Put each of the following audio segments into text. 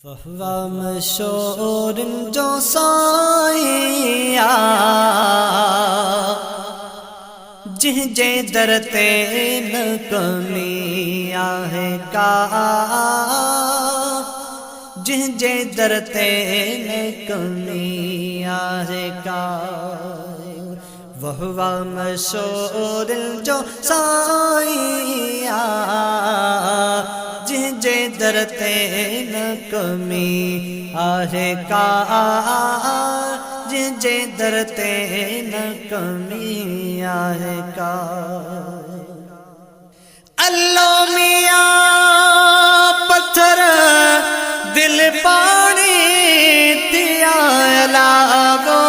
वहवा मशोर जो साया जिह जे दरते न कमिया है का जिह जे दरते न कमिया है का वहवा मशोर जो साया जिह जे दरते न कमी आहे का जिह जे दरते न कमी आहे का अल्लाह मियां पत्थर दिल पानी दिया अला गो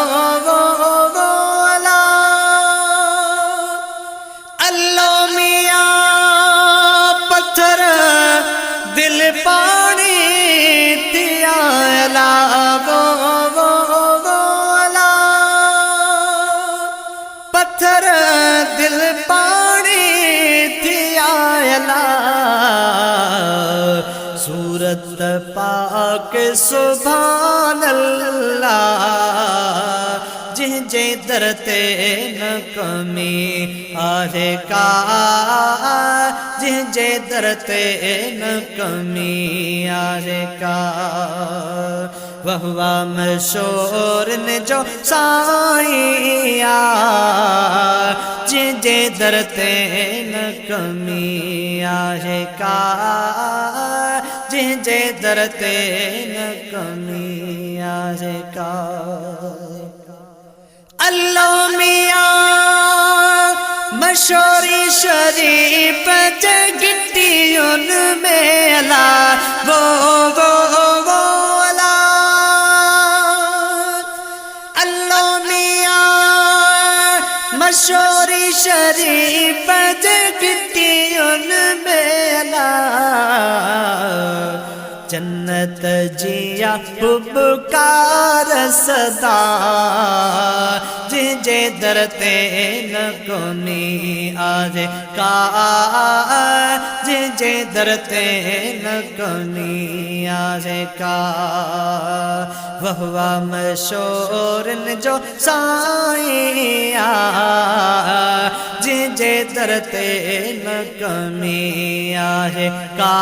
अला अल्लाह मियां पत्थर दिल पानी दिया अला गो अला पत्थर दिल पानी दिया अला सूरत पाक सुभान अल्लाह जिह जे दरते न कमी आहे का जिह जे दरते न कमी आहे का वहवा मशोर ने जो साइया जिह जे दरते न कमी आहे का जिह जे दरते न कमी आहे का अल्लाह मियां मशोरी शरीफ जगती उनमें अला वो अला अल्लाह मियां मशोरी शरीफ जगती उनमें अला जन्नत जिया पुकार सदा जिह जे दरते न कमी आहे का जिह जे दरते न कमी आहे का वहवा मशोर जो साइया जिह जे दरते न कमी आहे का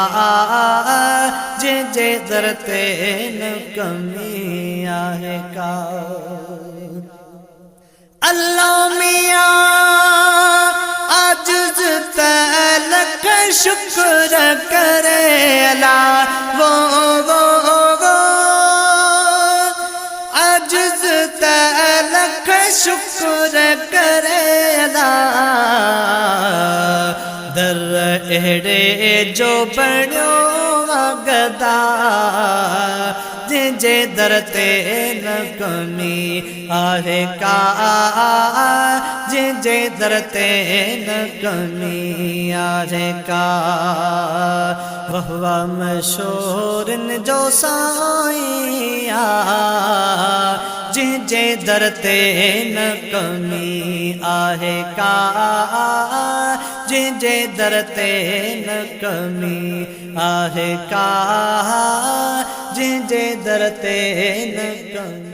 जिह जे दरते न कमी आहे का अल्लाह मियां आजिज़ तलक शुक्र करे अला वो आजिज़ तलक शुक्र करे अला दर एड़े जो बणियो गदा जिह जे दरते न कमी आहे का जिह जे दरते न कमी आहे का वहवा मशोर जो साइया जिह जे दरते न कमी आहे का जिह जे दरते न कमी आहे का जिह जे दरते न कमी